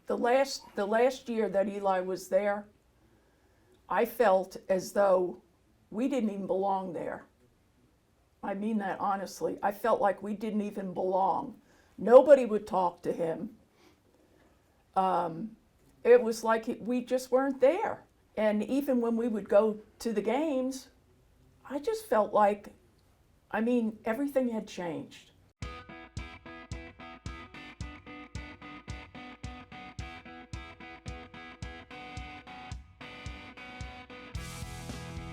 the last year that Eli was there, I felt as though we didn't even belong there. I mean that honestly. I felt like we didn't even belong. Nobody would talk to him. It was like we just weren't there. And even when we would go to the games, I just felt like, everything had changed.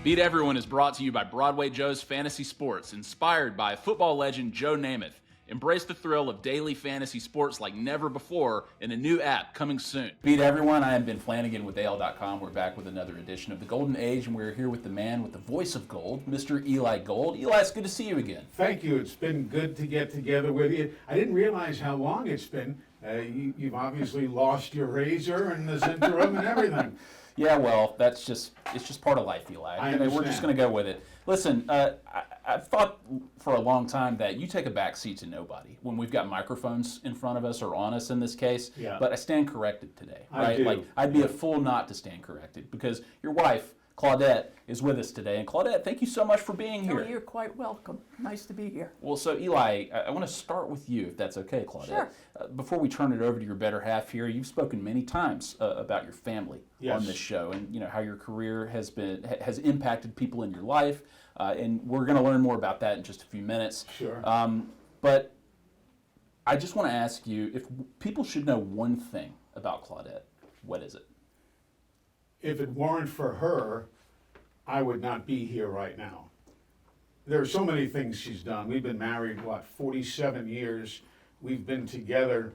Beat Everyone is brought to you by Broadway Joe's Fantasy Sports, inspired by football legend Joe Namath. Embrace the thrill of daily fantasy sports like never before in a new app coming soon. Beat Everyone, I am Ben Flanagan with AL.com. We're back with another edition of the Golden Age, and we're here with the man with the voice of gold, Mr. Eli Gold. Eli, it's good to see you again. Thank you. It's been good to get together with you. I didn't realize how long it's been. You've obviously lost your razor in this interim and everything. Yeah, well, it's just part of life, Eli. I understand. We're just going to go with it. Listen, I've thought for a long time that you take a back seat to nobody when we've got microphones in front of us or on us in this case. Yeah. But I stand corrected today, right? I do. Like I'd be a fool not to stand corrected because your wife, Claudette, is with us today. And Claudette, thank you so much for being here. Oh, you're quite welcome. Nice to be here. Well, so Eli, I want to start with you, if that's okay, Claudette. Sure. Before we turn it over to your better half here, you've spoken many times about your family Yes. on this show, and how your career has impacted people in your life, and we're going to learn more about that in just a few minutes. Sure. But I just want to ask you, if people should know one thing about Claudette, what is it? If it weren't for her, I would not be here right now. There are so many things she's done. We've been married, 47 years. We've been together,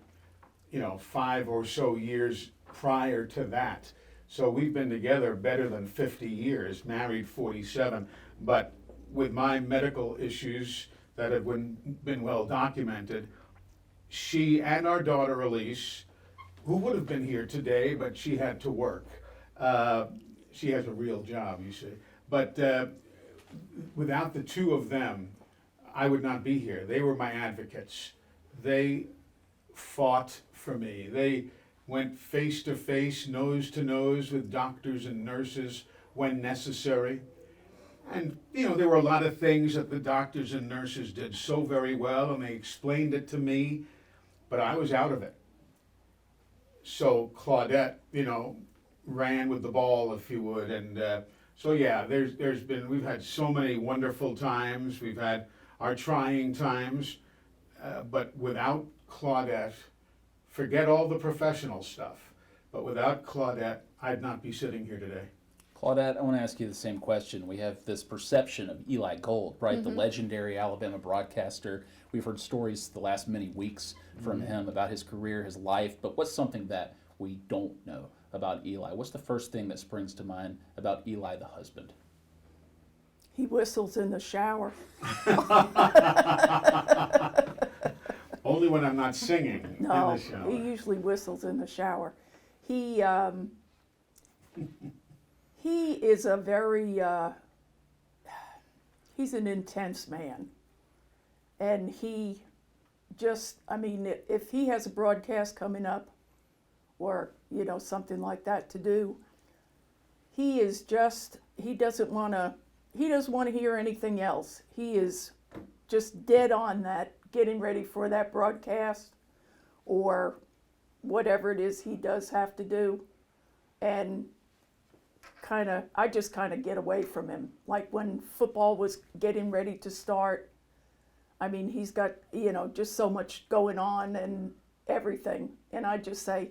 5 or so years prior to that. So we've been together better than 50 years, married 47. But with my medical issues that have been well documented, she and our daughter Elise, who would have been here today, but she had to work. She has a real job, you see. But without the two of them, I would not be here. They were my advocates. They fought for me. They went face to face, nose to nose with doctors and nurses when necessary. And, there were a lot of things that the doctors and nurses did so very well, and they explained it to me, but I was out of it. So Claudette, ran with the ball, if you would, and so yeah, we've had so many wonderful times. We've had our trying times, but without Claudette, forget all the professional stuff. But without Claudette, I'd not be sitting here today. Claudette, I want to ask you the same question. We have this perception of Eli Gold, right? Mm-hmm. The legendary Alabama broadcaster. We've heard stories the last many weeks from him about his career, his life, but what's something that we don't know about Eli? What's the first thing that springs to mind about Eli, the husband? He whistles in the shower. Only when I'm not singing in No, the shower. he usually whistles in the shower. He is a very, he's an intense man. And he just, if he has a broadcast coming up or, something like that to do, he doesn't want to hear anything else. He is just dead on that, getting ready for that broadcast or whatever it is he does have to do. And I just get away from him. Like when football was getting ready to start, he's got, just so much going on and everything. And I just say,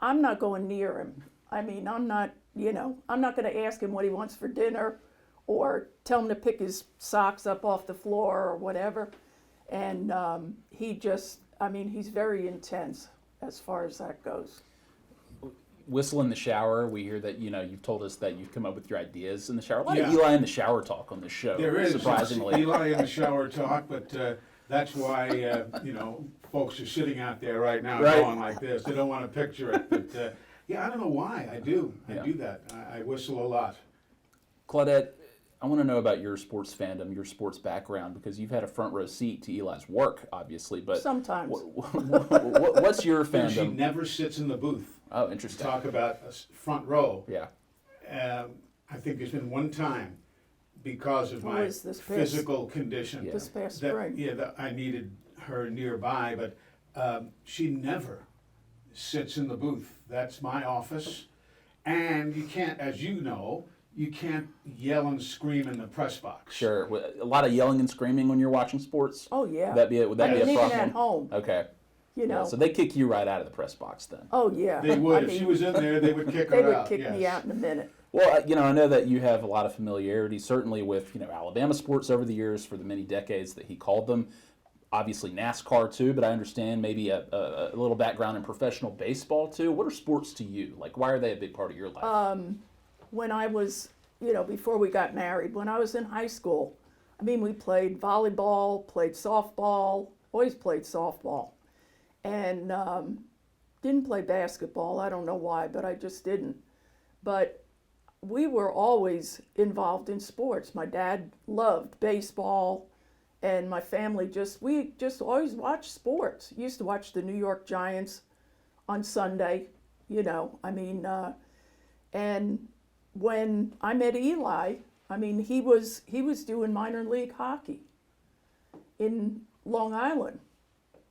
I'm not going near him. I'm not going to ask him what he wants for dinner or tell him to pick his socks up off the floor or whatever. And he's very intense as far as that goes. Whistle in the shower. We hear that, you've told us that you've come up with your ideas in the shower. A lot of Yeah. Eli in the shower talk on this show, There is surprisingly. Eli in the shower talk, but that's why folks are sitting out there right now Right. going like this. They don't want to picture it, but I don't know why. I do. I Yeah. do that. I whistle a lot. Claudette, I want to know about your sports fandom, your sports background, because you've had a front row seat to Eli's work, obviously. But Sometimes. What's your She fandom? never sits in the booth. Oh, interesting. Talk about a front row. Yeah. I think there's been one time because of my was this past- physical condition Yeah. This past that, spring. that I needed her nearby, but she never sits in the booth. That's my office. And you can't, as you know, you can't yell and scream in the press box. Sure. A lot of yelling and screaming when you're watching sports. Oh, yeah. Would that I be mean, a even problem? at home, Okay. you know. Yeah, so they kick you right out of the press box then. Oh, yeah. They would. I If she mean, was in there, they would kick they her would out. kick yes. me out in a minute. Well, I know that you have a lot of familiarity, certainly with Alabama sports over the years for the many decades that he called them. Obviously NASCAR too, but I understand maybe a little background in professional baseball too. What are sports to you? Like, why are they a big part of your life? When I was, before we got married, when I was in high school, I mean, we played volleyball, played softball, always played softball, and didn't play basketball. I don't know why, but I just didn't. But we were always involved in sports. My dad loved baseball, and my family we just always watched sports. Used to watch the New York Giants on Sunday, and when I met Eli, I mean, he was doing minor league hockey in Long Island,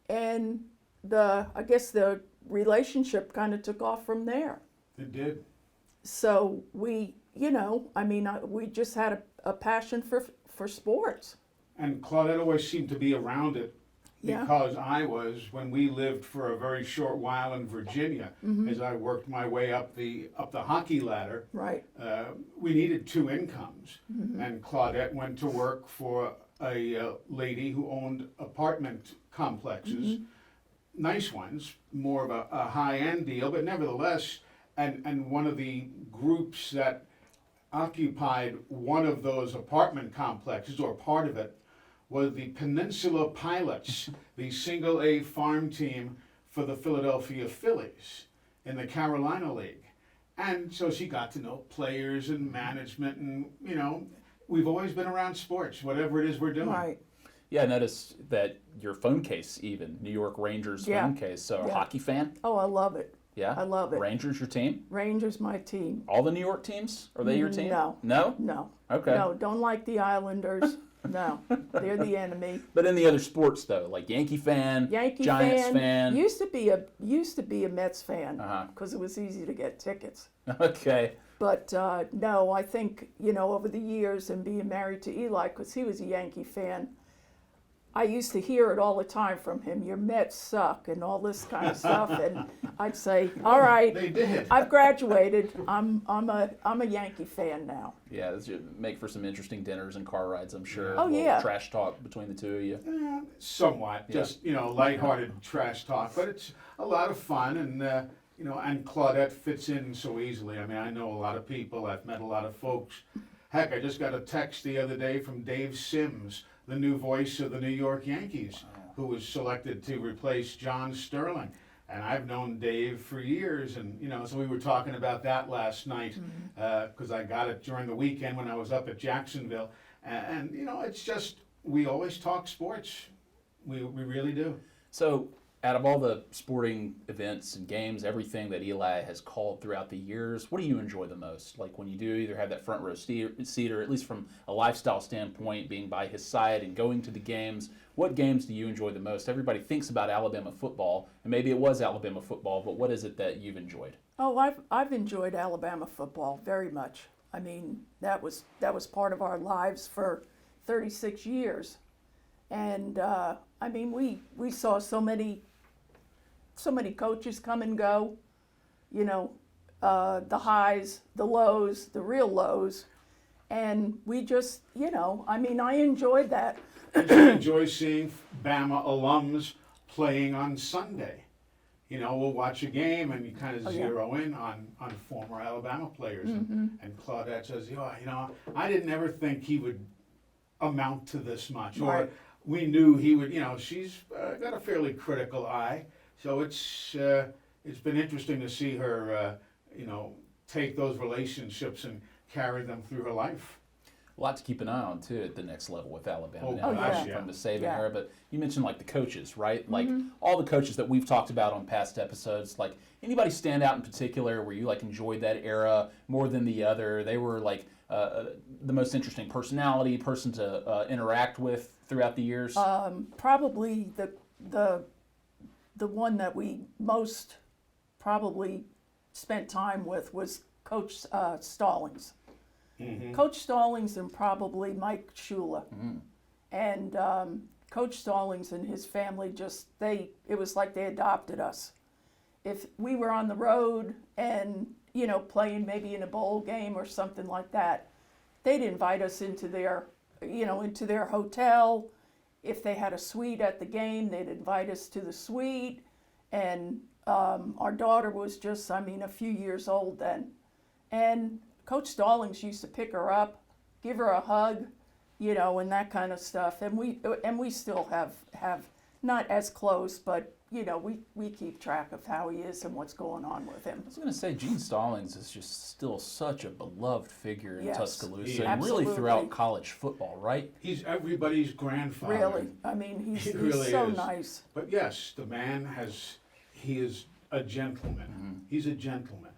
and I guess the relationship kind of took off from there. It did. So we just had a passion for sports. And Claudette always seemed to be around it Yeah. because when we lived for a very short while in Virginia, as I worked my way up the hockey ladder, Right. we needed two incomes. And Claudette went to work for a lady who owned apartment complexes, nice ones, more of a high-end deal, but nevertheless, and one of the groups that occupied one of those apartment complexes, or part of it, was the Peninsula Pilots, the single A farm team for the Philadelphia Phillies in the Carolina League. And so she got to know players and management, and we've always been around sports, whatever it is we're doing. Right. Yeah, I noticed that your phone case, even New York Rangers Yeah. phone case. So, a Yeah. hockey fan? Oh, I love it. Yeah, I love it. Rangers, your team? Rangers, my team. All the New York teams? Are they your team? No. No. No. Okay. No, don't like the Islanders. No, they're the enemy. But in the other sports, though, like Yankee fan, Yankee Giants fan. Used to be a Mets fan because it was easy to get tickets. Okay. But no, I think over the years and being married to Eli, because he was a Yankee fan, I used to hear it all the time from him. Your Mets suck and all this kind of stuff, and I'd say, all right, They did. I've graduated. I'm a Yankee fan now. Yeah, this would make for some interesting dinners and car rides, I'm sure. Oh, A little yeah. Trash talk between the two of you. Somewhat, just lighthearted trash talk, but it's a lot of fun, and and Claudette fits in so easily. I mean, I know a lot of people. I've met a lot of folks. Heck, I just got a text the other day from Dave Sims, the new voice of the New York Yankees, who was selected to replace John Sterling. And I've known Dave for years, and so we were talking about that last night because I got it during the weekend when I was up at Jacksonville, and it's just we always talk sports, we really do. So, out of all the sporting events and games, everything that Eli has called throughout the years, what do you enjoy the most? Like when you do either have that front row seat, or at least from a lifestyle standpoint, being by his side and going to the games, what games do you enjoy the most? Everybody thinks about Alabama football, and maybe it was Alabama football, but what is it that you've enjoyed? Oh, I've enjoyed Alabama football very much. I mean, that was part of our lives for 36 years, and I mean, we saw so many coaches come and go, the highs, the lows, the real lows, and we just, I mean, I enjoyed that. Did you enjoy seeing Bama alums playing on Sunday? We'll watch a game and you kind of zero in on former Alabama players. And Claudette says, I didn't ever think he would amount to this much. Or Right. we knew he would, she's got a fairly critical eye. So it's been interesting to see her, take those relationships and carry them through her life. a lot to keep an eye on too at the next level with Alabama. Oh, Now, gosh, from yeah. the Saban Yeah. era, but you mentioned like the coaches, right? Like all the coaches that we've talked about on past episodes. Like anybody stand out in particular where you like enjoyed that era more than the other? They were like the most interesting person to interact with throughout the years. Probably the one that we most probably spent time with was Coach Stallings. Coach Stallings and probably Mike Shula. And Coach Stallings and his family it was like they adopted us. If we were on the road and, playing maybe in a bowl game or something like that, they'd invite us into their hotel. If they had a suite at the game, they'd invite us to the suite. And our daughter was just, a few years old then. And Coach Stallings used to pick her up, give her a hug, and that kind of stuff. And we still have not as close, but we keep track of how he is and what's going on with him. I was going to say, Gene Stallings is just still such a beloved figure in Yes, Tuscaloosa, and absolutely. really throughout college football, right? He's everybody's grandfather. Really, he's really so is. nice. But yes, the man he is a gentleman. He's a gentleman.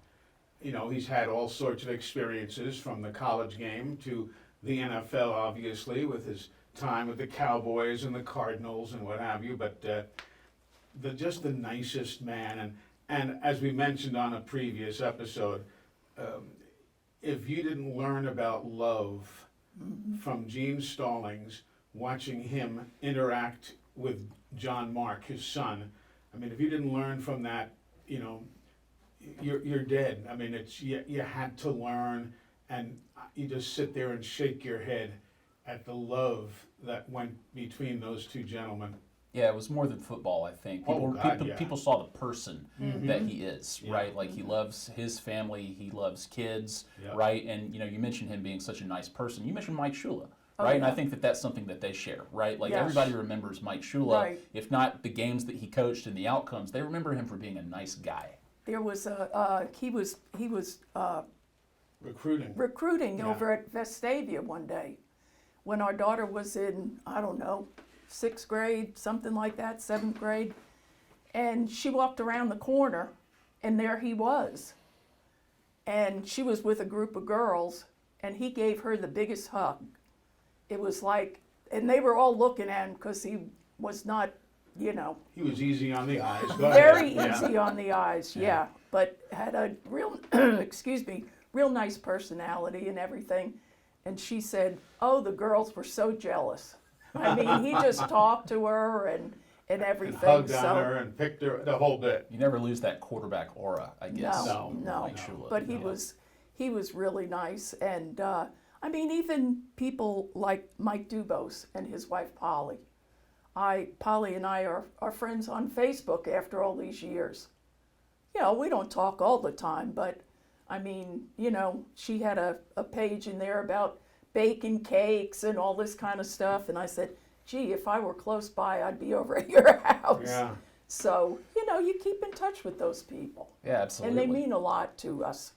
He's had all sorts of experiences from the college game to the NFL, obviously, with his time with the Cowboys and the Cardinals and what have you. But just the nicest man. And as we mentioned on a previous episode, if you didn't learn about love from Gene Stallings, watching him interact with John Mark, his son, if you didn't learn from that, you're dead. It's you had to learn, and you just sit there and shake your head at the love that went between those two gentlemen. Yeah, it was more than football, I think. People saw the person that he is, right? Like he loves his family, he loves kids, right? And you mentioned him being such a nice person. You mentioned Mike Shula, right? And I think that that's something that they share, right? Like everybody remembers Mike Shula, Right. if not the games that he coached and the outcomes, they remember him for being a nice guy. There was he was Recruiting. over at Vestavia one day when our daughter was in, I don't know, 6th grade, something like that, 7th grade. And she walked around the corner and there he was. And she was with a group of girls and he gave her the biggest hug. It was like, and they were all looking at him because he was not, He was easy on the eyes. Go very ahead. easy on the eyes, yeah. But had a real, real nice personality and everything. And she said, oh, the girls were so jealous. He just talked to her and everything. And hugged on her and picked her the whole bit. You never lose that quarterback aura, I guess. No. Mike Shula. But he was really nice. And even people like Mike Dubose and his wife Polly. Polly and I are friends on Facebook after all these years. We don't talk all the time, but she had a page in there about baking cakes and all this kind of stuff. And I said, gee, if I were close by, I'd be over at your house. Yeah. So, you keep in touch with those people. Yeah, absolutely. And they mean a lot to us.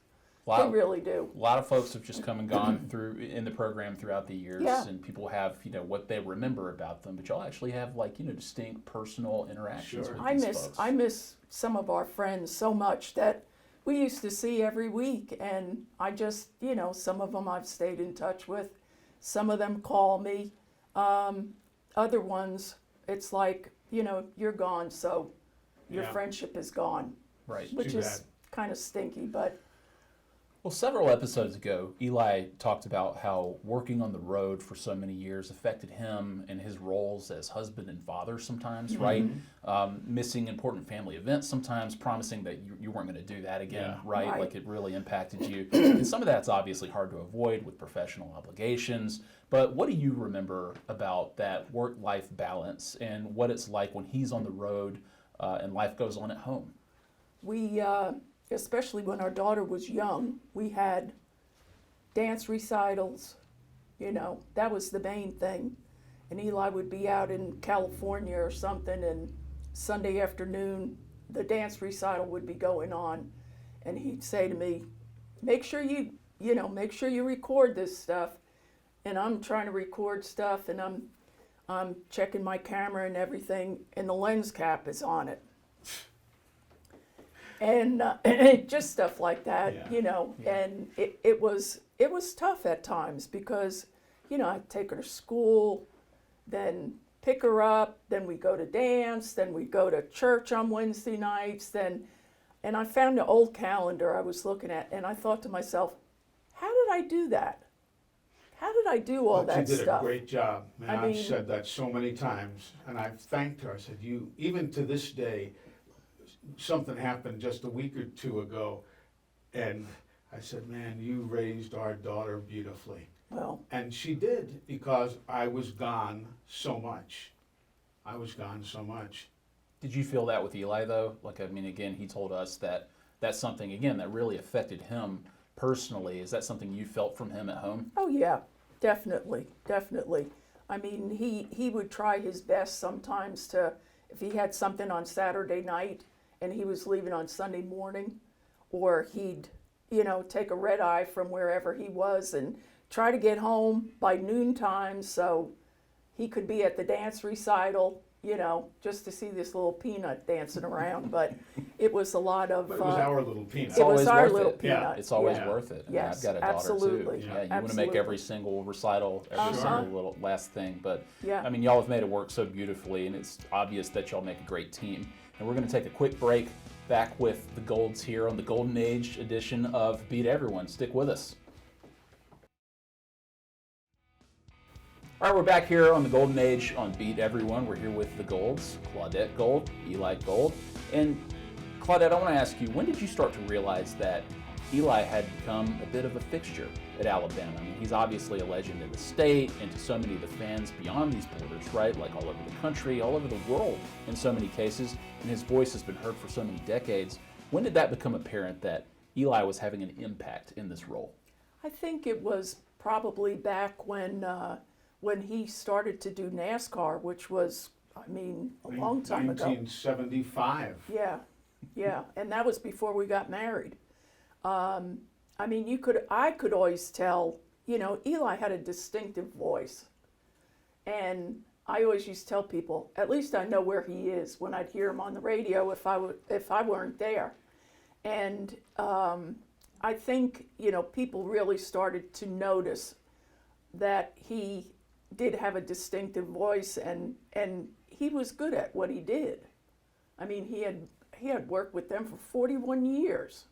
They really do. A lot of folks have just come and gone through in the program throughout the years, Yeah. and people have what they remember about them. But y'all actually have distinct personal interactions Sure. with these folks. I miss some of our friends so much that we used to see every week, and I just some of them I've stayed in touch with. Some of them call me. Other ones, it's like you're gone, so your friendship is gone, Right. which Too is bad. kind of stinky, but. Well, several episodes ago, Eli talked about how working on the road for so many years affected him and his roles as husband and father sometimes, right? Missing important family events sometimes, promising that you weren't going to do that again, right? Right. Like it really impacted you. And some of that's obviously hard to avoid with professional obligations. But what do you remember about that work-life balance and what it's like when he's on the road and life goes on at home? We, especially when our daughter was young, we had dance recitals, that was the main thing. And Eli would be out in California or something, and Sunday afternoon, the dance recital would be going on. And he'd say to me, make sure you record this stuff. and I'm trying to record stuff, and I'm checking my camera and everything, and the lens cap is on it. And just stuff like that, Yeah. you know, and it was tough at times because, you know, I'd take her to school, then pick her up, then we go to dance, then we go to church on Wednesday nights, and I found an old calendar I was looking at, and I thought to myself, how did I do that? How did I do all But that you did stuff? a great job, and I I've mean- said that so many times, and I've thanked her. I said, you, even to this day, something happened just a week or two ago, and I said, man, you raised our daughter beautifully. Well, And she did, because I was gone so much. I was gone so much. Did you feel that with Eli though? Like, I mean, again, he told us that that's something, again, that really affected him personally. Is that something you felt from him at home? oh yeah, definitely, definitely. I mean, he would try his best sometimes to, if he had something on Saturday night and he was leaving on Sunday morning, or he'd, you know, take a red eye from wherever he was and try to get home by noontime so he could be at the dance recital, you know, just to see this little peanut dancing around. But it was a lot of. But it was our little peanut. It was always our worth little it. peanut. It's always Yeah. worth it. I mean, Yes, I've got a daughter absolutely. too. Yeah. Yeah, you want to Absolutely. make every single recital, every Uh-huh. single little last thing. But Yeah. I mean, y'all have made it work so beautifully, and it's obvious that y'all make a great team. And we're going to take a quick break. Back with the Golds here on the Golden Age edition of Beat Everyone. Stick with us. All right, we're back here on the Golden Age on Beat Everyone. We're here with the Golds, Claudette Gold, Eli Gold. And Claudette, I want to ask you, when did you start to realize that Eli had become a bit of a fixture at Alabama? I mean, he's obviously a legend in the state and to so many of the fans beyond these borders, right? Like all over the country, all over the world in so many cases. And his voice has been heard for so many decades. When did that become apparent that Eli was having an impact in this role? I think it was probably back when he started to do NASCAR, which was, I mean, a long time ago. 1975. Yeah, yeah, and that was before we got married. I mean, I could always tell, you know, Eli had a distinctive voice, and I always used to tell people, at least I know where he is when I'd hear him on the radio if I weren't there, and I think, you know, people really started to notice that he did have a distinctive voice, and he was good at what he did. I mean, he had worked with them for 41 years,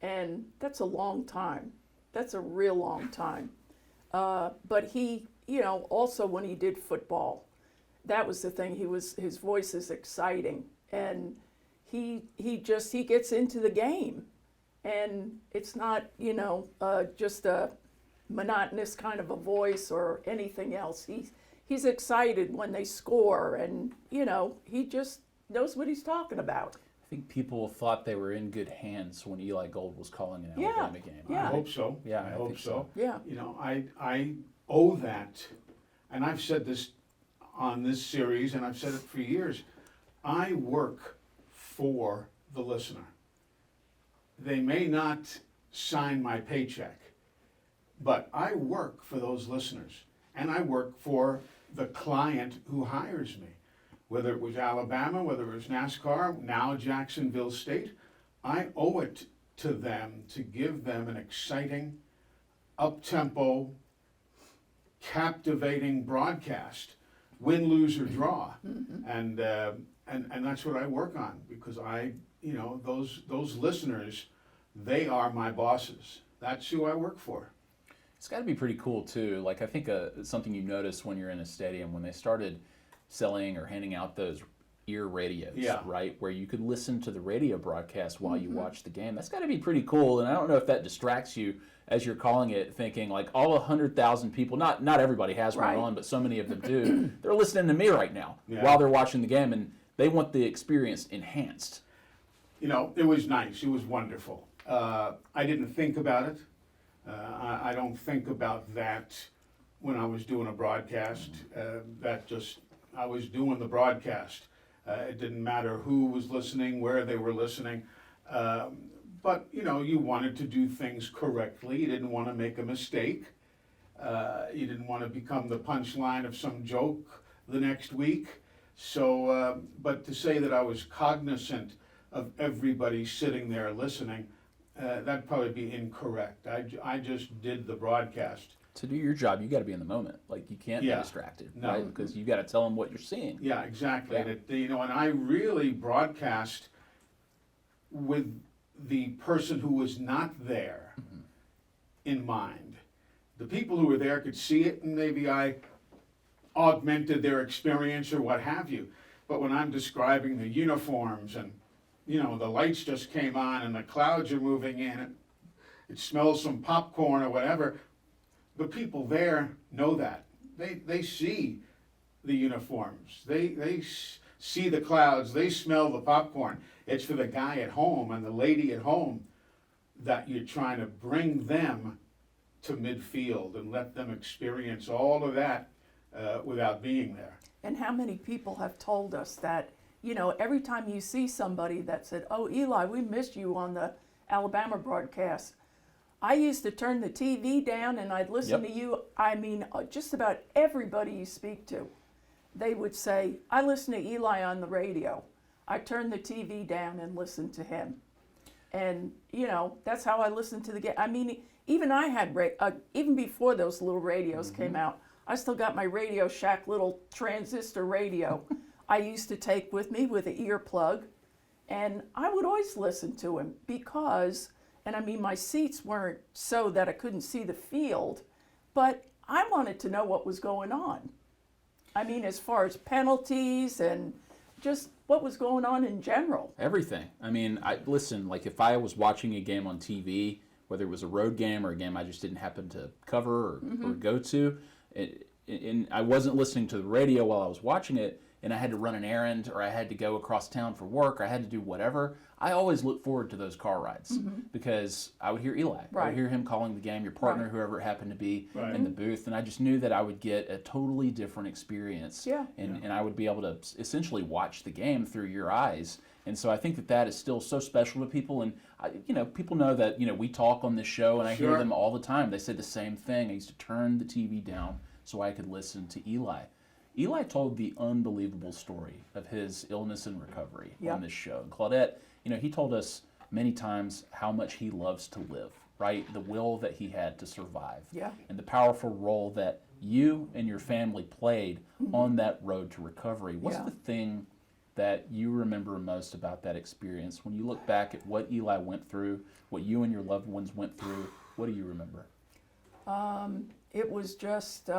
and that's a long time. That's a real long time. But he, you know, also when he did football, that was the thing. His voice is exciting, and he gets into the game, and it's not, you know, just a monotonous kind of a voice or anything else. He's excited when they score, and you know, he just knows what he's talking about. I think people thought they were in good hands when Eli Gold was calling an Yeah, Alabama game. yeah. I hope so. Yeah, I I hope think so. so. Yeah. You know, I owe that, and I've said this on this series, and I've said it for years. I work for the listener. They may not sign my paycheck, but I work for those listeners, and I work for the client who hires me. Whether it was Alabama, whether it was NASCAR, now Jacksonville State, I owe it to them to give them an exciting, up-tempo, captivating broadcast, win, lose, or draw. And that's what I work on, because you know, those listeners, they are my bosses. That's who I work for. It's got to be pretty cool too. Like, I think something you notice when you're in a stadium, when they started selling or handing out those ear radios, Yeah. right, where you could listen to the radio broadcast while you watch the game. That's got to be pretty cool. And I don't know if that distracts you as you're calling it, thinking like all 100,000 people, not everybody has one Right. on, but so many of them do. They're listening to me right now Yeah. while they're watching the game, and they want the experience enhanced. You know, it was nice. It was wonderful. I didn't think about it. I don't think about that when I was doing a broadcast. I was doing the broadcast. It didn't matter who was listening, where they were listening. But, you know, you wanted to do things correctly. You didn't want to make a mistake. You didn't want to become the punchline of some joke the next week. So, but to say that I was cognizant of everybody sitting there listening, that'd probably be incorrect. I just did the broadcast. To do your job, you got to be in the moment. Like, you can't Yeah. be distracted, No. right? Because you got to tell them what you're seeing. Yeah, exactly. Yeah. And and I really broadcast with the person who was not there in mind. The people who were there could see it, and maybe I augmented their experience or what have you. But when I'm describing the uniforms and, the lights just came on and the clouds are moving in, it smells some popcorn or whatever, the people there know that. They see the uniforms. They see the clouds. They smell the popcorn. It's for the guy at home and the lady at home that you're trying to bring them to midfield and let them experience all of that without being there. And how many people have told us that, every time you see somebody that said, "Oh, Eli, we missed you on the Alabama broadcast." I used to turn the TV down and I'd listen Yep. to you. I mean, just about everybody you speak to, they would say, "I listen to Eli on the radio." I turned the TV down and listened to him. And, that's how I listened to the game. I mean, even I had, even before those little radios came out, I still got my Radio Shack little transistor radio I used to take with me with an earplug. And I would always listen to him because, and I mean, my seats weren't so that I couldn't see the field, but I wanted to know what was going on. I mean, as far as penalties and just what was going on in general. Everything. I mean, listen, like if I was watching a game on TV, whether it was a road game or a game I just didn't happen to cover or go to, and I wasn't listening to the radio while I was watching it, and I had to run an errand or I had to go across town for work or I had to do whatever, I always look forward to those car rides because I would hear Eli. I Right. would hear him calling the game, your partner, Right. whoever it happened to be Right. in the booth, and I just knew that I would get a totally different experience. Yeah. And I would be able to essentially watch the game through your eyes. And so I think that is still so special to people. And, people know that, we talk on this show and I hear Sure. them all the time. They say the same thing. I used to turn the TV down so I could listen to Eli. Eli told the unbelievable story of his illness and recovery Yep. on this show. And Claudette, he told us many times how much he loves to live, right? The will that he had to survive. Yeah. And the powerful role that you and your family played on that road to recovery. What's Yeah. the thing that you remember most about that experience? When you look back at what Eli went through, what you and your loved ones went through, what do you remember? It was just,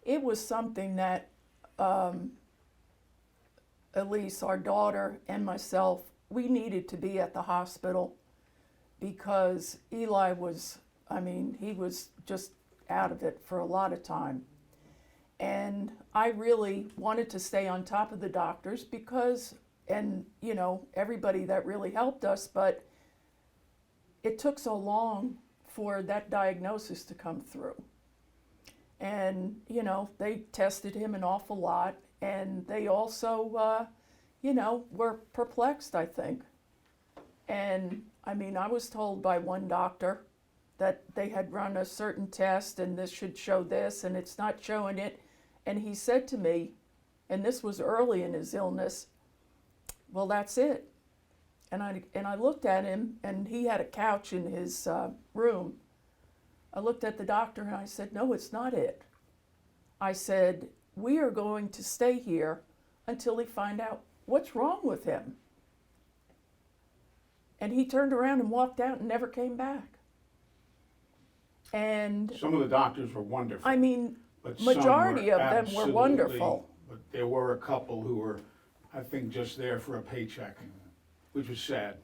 it was something that Elise, our daughter, and myself, we needed to be at the hospital because Eli was, he was just out of it for a lot of time. And I really wanted to stay on top of the doctors because, and everybody that really helped us, but it took so long for that diagnosis to come through. And, they tested him an awful lot, and they also, were perplexed, I think. And, I was told by one doctor that they had run a certain test, and this should show this, and it's not showing it. And he said to me, and this was early in his illness, "Well, that's it." And I looked at him, and he had a couch in his room. I looked at the doctor and I said, "No, it's not it." I said, "We are going to stay here until we find out what's wrong with him." And he turned around and walked out and never came back. And Some of the doctors were wonderful. But some majority of them were absolutely- wonderful. But there were a couple who were, I think, just there for a paycheck, which was sad.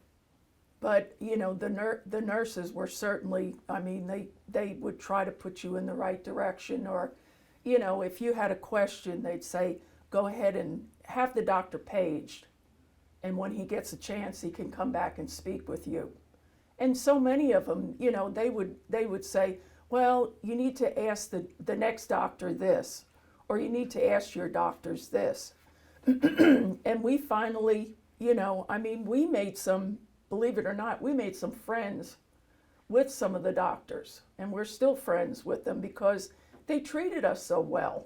But, the nurses were certainly, they would try to put you in the right direction, or, if you had a question, they'd say, "Go ahead and have the doctor paged. And when he gets a chance, he can come back and speak with you." And so many of them, they would say, "Well, you need to ask the next doctor this, or you need to ask your doctors this." And we finally, we made some, believe it or not, we made some friends with some of the doctors, and we're still friends with them because they treated us so well.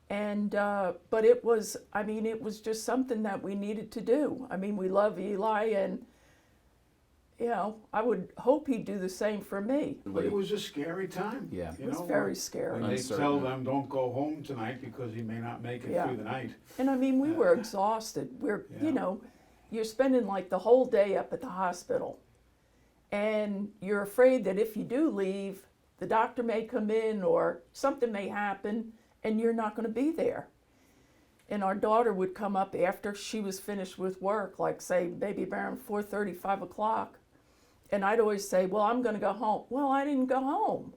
And but it was, I mean, it was just something that we needed to do. I mean, we love Eli, and you know, I would hope he'd do the same for me. But it was a scary time. Yeah. You It was know, very scary. when they Uncertain. tell them don't go home tonight because he may not make it Yeah. through the night. And I mean, we were exhausted. We're, Yeah. you know, you're spending like the whole day up at the hospital. And you're afraid that if you do leave, the doctor may come in or something may happen and you're not going to be there. And our daughter would come up after she was finished with work, like say maybe around 4:30, 5 o'clock. And I'd always say, well, I'm going to go home. Well, I didn't go home.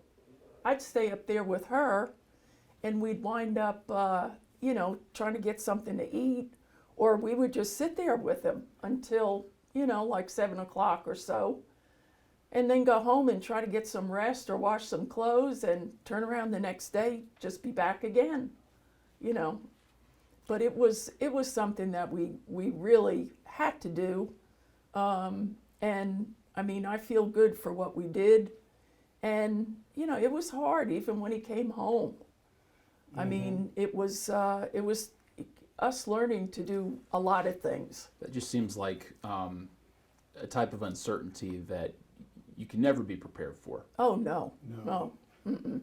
I'd stay up there with her, and we'd wind up, you know, trying to get something to eat, or we would just sit there with him until, you know, like 7 o'clock or so, and then go home and try to get some rest or wash some clothes and turn around the next day, just be back again, you know. But it was something that we really had to do, and I mean, I feel good for what we did. And, you know, it was hard even when he came home. I mean, it was us learning to do a lot of things. That just seems like a type of uncertainty that you can never be prepared for. Oh, no, No. no.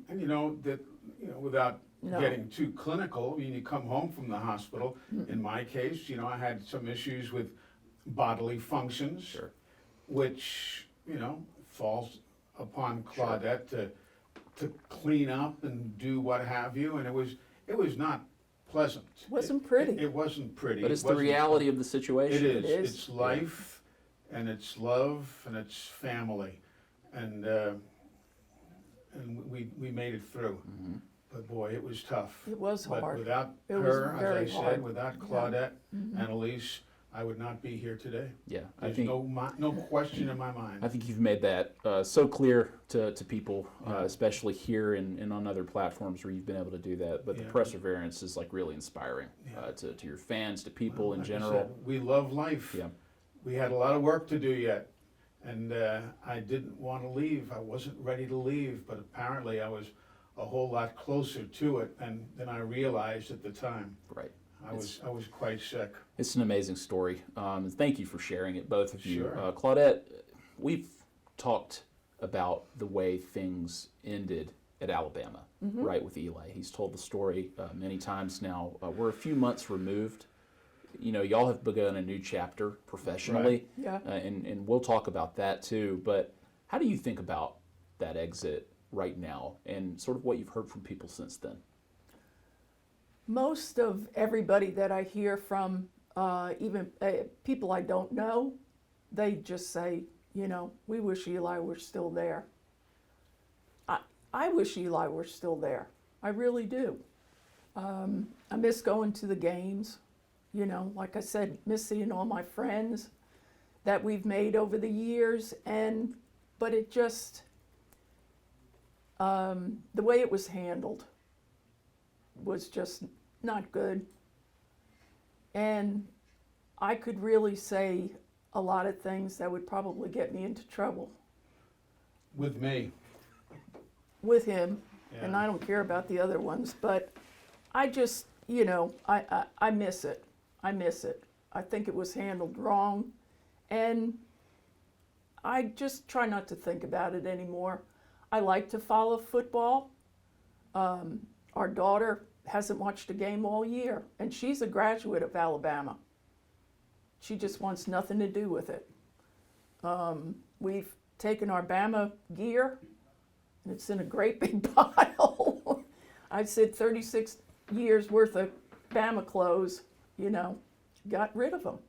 And you know, that, you know, without No. getting too clinical, I mean, you come home from the hospital. In my case, you know, I had some issues with bodily functions. Sure. Which, you know, falls upon Claudette to clean up and do what have you, and it was not pleasant. It wasn't pretty. It wasn't pretty. But It it's the wasn't- reality of the It situation. is. It is. It's life, and it's love, and it's family, and we made it through. Mm-hmm. But boy, it was tough. It was But hard. without It was her, as I very said, hard. without Claudette and Elise, I would not be here today. Yeah, I There's think no question in my mind. I think you've made that so clear to people, Yeah. especially here and on other platforms where you've been able to do that. But the Yeah. perseverance is like really inspiring Yeah. to your fans, to people in Like I general. said, we love life. Yeah. We had a lot of work to do yet, and I didn't want to leave. I wasn't ready to leave, but apparently I was a whole lot closer to it than I realized at the time. Right. I was quite sick. It's an amazing story. Thank you for sharing it, both of you. Sure. Claudette, we've talked about the way things ended at Alabama, right, with Eli. He's told the story many times now. We're a few months removed. You know, y'all have begun a new chapter professionally, Yeah. and we'll talk about that too. But how do you think about that exit right now and sort of what you've heard from people since then? Most of everybody that I hear from, even people I don't know, they just say, you know, we wish Eli were still there. I wish Eli were still there. I really do. I miss going to the games. You know, like I said, miss seeing all my friends that we've made over the years. But it just, the way it was handled was just not good. And I could really say a lot of things that would probably get me into trouble With me. with him, and Yeah. I don't care about the other ones, but I just, you know, I miss it. I miss it. I think it was handled wrong, and I just try not to think about it anymore. I like to follow football. Our daughter hasn't watched a game all year, and she's a graduate of Alabama. She just wants nothing to do with it. We've taken our Bama gear, and it's in a great big pile. I said 36 years worth of Bama clothes, you know, got rid of them.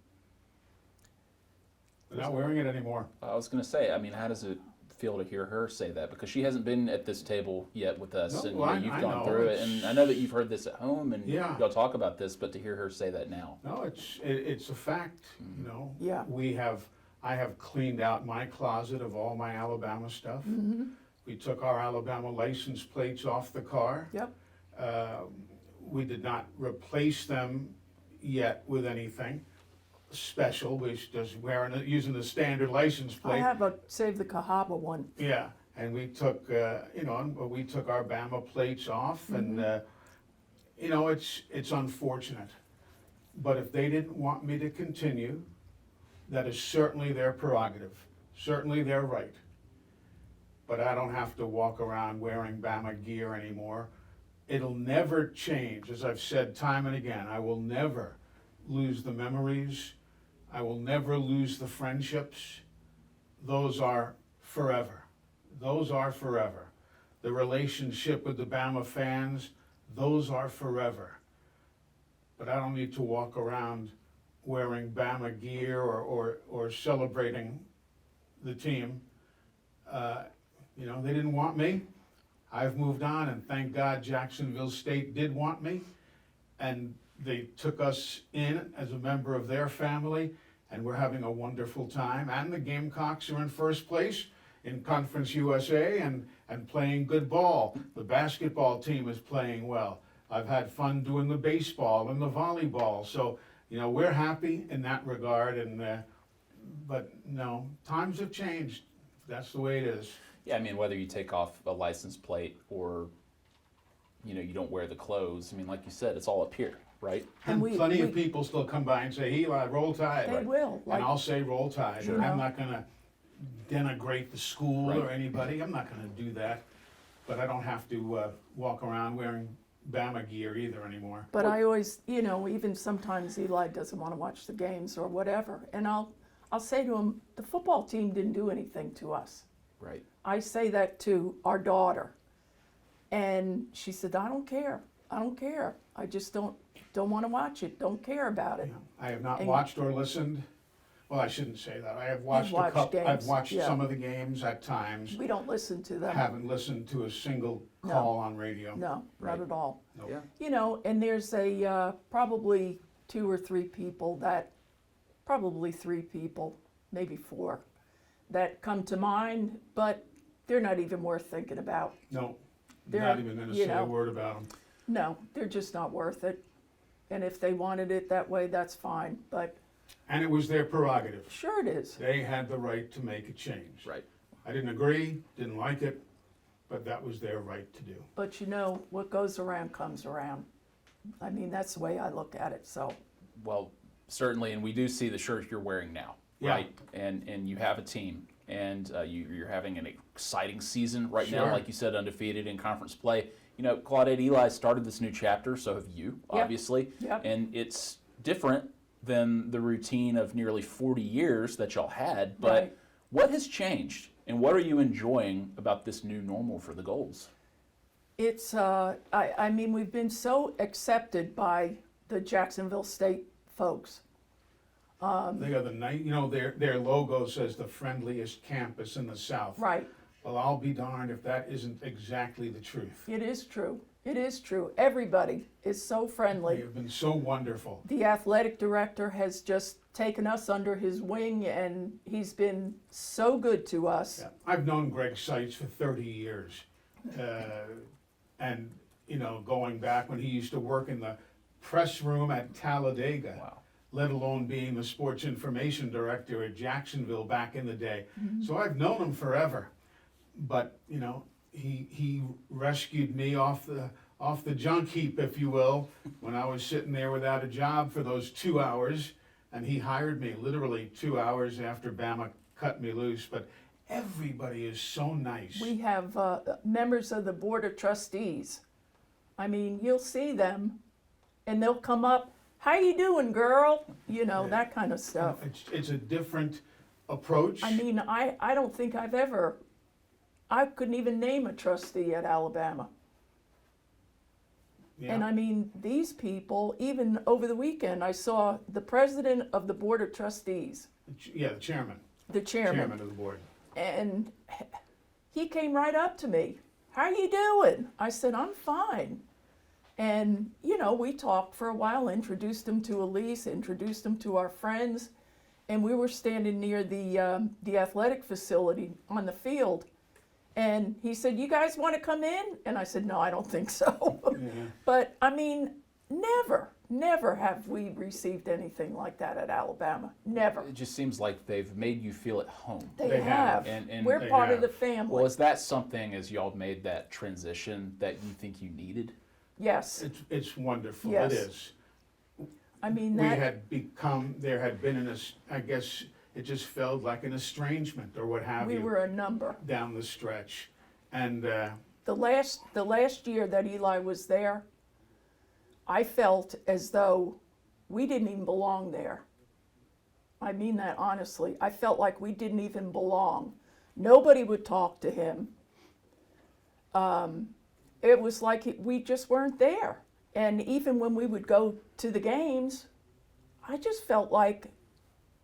We're not wearing it anymore. I was going to say, I mean, how does it feel to hear her say that? Because she hasn't been at this table yet with us, No, and well, you've I gone know. through it. And I know that you've heard this at home, and Yeah. y'all talk about this, but to hear her say that now. No, it's a fact, you know. Yeah. I have cleaned out my closet of all my Alabama stuff. We took our Alabama license plates off the car. Yep. We did not replace them yet with anything. special, which just using the standard license I plate. have a Save the Cahaba one. Yeah, and we took, we took our Bama plates off, and it's unfortunate. But if they didn't want me to continue, that is certainly their prerogative, certainly their right. But I don't have to walk around wearing Bama gear anymore. It'll never change, as I've said time and again. I will never lose the memories. I will never lose the friendships. Those are forever. Those are forever. The relationship with the Bama fans, those are forever. But I don't need to walk around wearing Bama gear or celebrating the team. They didn't want me. I've moved on, and thank God Jacksonville State did want me, and they took us in as a member of their family, and we're having a wonderful time. And the Gamecocks are in first place in Conference USA and playing good ball. The basketball team is playing well. I've had fun doing the baseball and the volleyball, so we're happy in that regard. But no, times have changed. That's the way it is. Yeah, I mean, whether you take off a license plate or, you don't wear the clothes, I mean, like you said, it's all up here, right? And plenty of people still come by and say, Eli, roll tide. They will. And I'll say roll tide. Sure. I'm not going to denigrate the school or anybody. I'm not going to do that. But I don't have to walk around wearing Bama gear either anymore. But I always, even sometimes Eli doesn't want to watch the games or whatever, and I'll say to him, the football team didn't do anything to us. Right. I say that to our daughter, and she said, I don't care. I don't care. I just don't want to watch it. Don't care about it. I have not And- watched or listened. Well, I shouldn't say that. I have watched watched I've games, watched yeah. some of the games at times. We don't listen to them. Haven't listened to a single No. call on radio. No, Right. not at all. Nope. Yeah. And there's probably 2 or 3 people maybe 4, that come to mind, but they're not even worth thinking about. No, They're, not even going to say a word about them. No, they're just not worth it. And if they wanted it that way, that's fine. But And it was their prerogative. sure it is. They had the right to make a change. Right. I didn't agree, didn't like it, but that was their right to do. But what goes around comes around. I mean, that's the way I look at it. So Well, certainly, and we do see the shirt you're wearing now, Yeah. right? And you have a team, and you're having an exciting season right now, Sure. like you said, undefeated in conference play. Claudette, Eli started this new chapter, so have you, Yep. obviously. Yep. And it's different than the routine of nearly 40 years that y'all had, but Right. what has changed, and what are you enjoying about this new normal for the Golds? it's, I mean, we've been so accepted by the Jacksonville State folks. They are their logo says the friendliest campus in the South. Right. Well, I'll be darned if that isn't exactly the truth. It is true. It is true. Everybody is so They friendly. have been so wonderful. The athletic director has just taken us under his wing, and he's been so good to us. Yeah. I've known Greg Seitz for 30 years. And, going back when he used to work in the press room at Talladega, Wow. let alone being the sports information director at Jacksonville back in the day. So I've known him forever. But, he rescued me off the junk heap, if you will, when I was sitting there without a job for those 2 hours. And he hired me literally 2 hours after Bama cut me loose. But everybody is so nice. We have members of the Board of Trustees. I mean, you'll see them, and they'll come up, how you doing, girl? That kind of stuff. It's a different approach. I mean, I don't think I couldn't even name a trustee at Alabama. Yeah. And I mean, these people, even over the weekend, I saw the president of the Board of Trustees, Yeah, the chairman. the chairman, Chairman of the board. and he came right up to me. How you doing? I said, I'm fine. And, we talked for a while, introduced him to Elise, introduced him to our friends, and we were standing near the athletic facility on the field. And he said, you guys want to come in? And I said, no, I don't think so. Yeah. But, I mean, never. Never have we received anything like that at Alabama. Never. It just seems like they've made you feel at home. They have. And We're they part have. of the family. Well, is that something, as y'all made that transition, that you think you needed? Yes. It's wonderful. Yes. It is. I mean, We that, had become, there had been I guess it just felt like an estrangement or what have we you were a number. down the stretch. And The last year that Eli was there, I felt as though we didn't even belong there. I mean that honestly. I felt like we didn't even belong. Nobody would talk to him. It was like we just weren't there. And even when we would go to the games, I just felt like,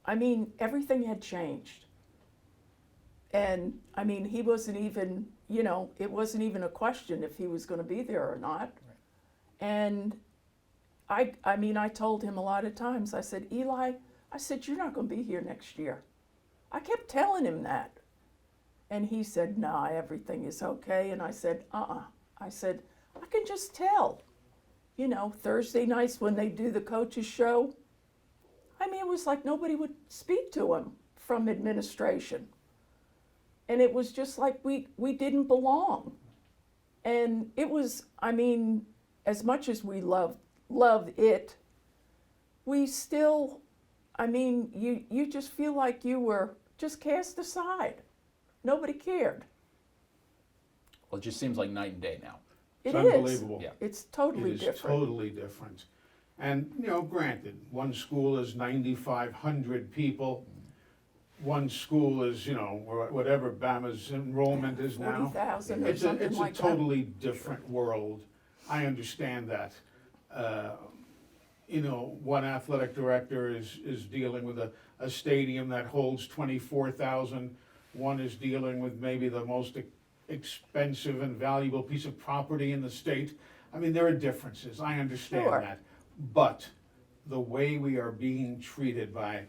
I mean, everything had changed. And I mean, he wasn't even, it wasn't even a question if he was going to be there or not. Right. And I mean, I told him a lot of times, I said, Eli, I said, you're not going to be here next year. I kept telling him that. And he said, nah, everything is okay. And I said, I said, I can just tell. Thursday nights when they do the coaches show, I mean, it was like nobody would speak to him from administration. And it was just like we didn't belong. And it was, I mean, as much as we love it, we still, I mean, you just feel like you were just cast aside. Nobody cared. Well, it just seems like night and day now. it's It is. unbelievable. Yeah. It's totally It is different. totally different. And, granted, one school is 9,500 people. One school is, whatever Bama's enrollment is now. 40,000 or It's something like a that. totally different world. I understand that. One athletic director is dealing with a stadium that holds 24,000. One is dealing with maybe the most expensive and valuable piece of property in the state. I mean, there are differences. I understand Sure. that. But the way we are being treated by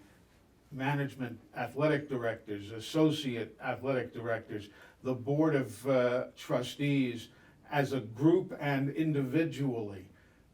management, athletic directors, associate athletic directors, the board of trustees, as a group and individually.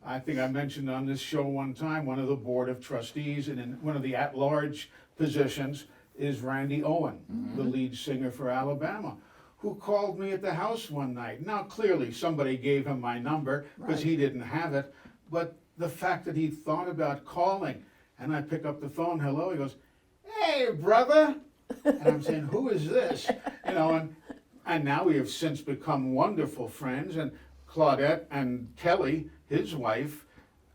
I think I mentioned on this show one time, one of the board of trustees and in one of the at-large positions is Randy Owen, the lead singer for Alabama, who called me at the house one night. Now, clearly, somebody gave him my number because he didn't have it, but the fact that he thought about calling, and I pick up the phone, hello, he goes, hey, brother. And I'm saying, who is this? And now we have since become wonderful friends, and Claudette and Kelly, his wife,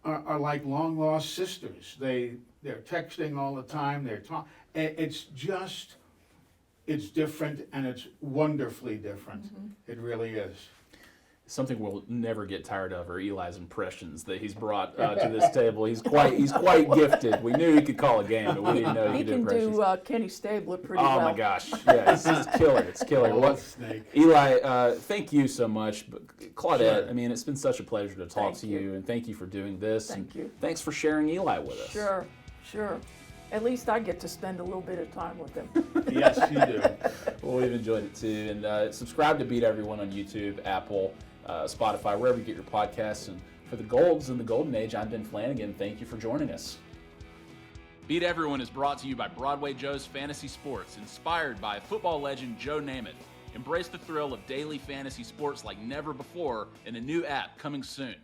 are like long lost sisters. They're texting all the time, they're talking. It's different, and it's wonderfully different. It really is. Something we'll never get tired of are Eli's impressions that he's brought to this table. He's quite gifted. We knew he could call a game, but we didn't know he He could do can impressions. do Kenny Stabler pretty well. Oh my gosh! Yeah, it's killer. It's killer. Oh, What, snake. Eli, thank you so much. But Claudette, Sure. I mean, it's been such a pleasure to talk Thank to you. you, and thank you for doing this. Thank and you. Thanks for sharing Eli with us. Sure. At least I get to spend a little bit of time with him. Yes, you do. Well, we've enjoyed it too. And subscribe to Beat Everyone on YouTube, Apple, Spotify, wherever you get your podcasts. And for the Golds in the Golden Age, I'm Ben Flanagan. Thank you for joining us. Beat Everyone is brought to you by Broadway Joe's Fantasy Sports, inspired by football legend Joe Namath. Embrace the thrill of daily fantasy sports like never before in a new app coming soon.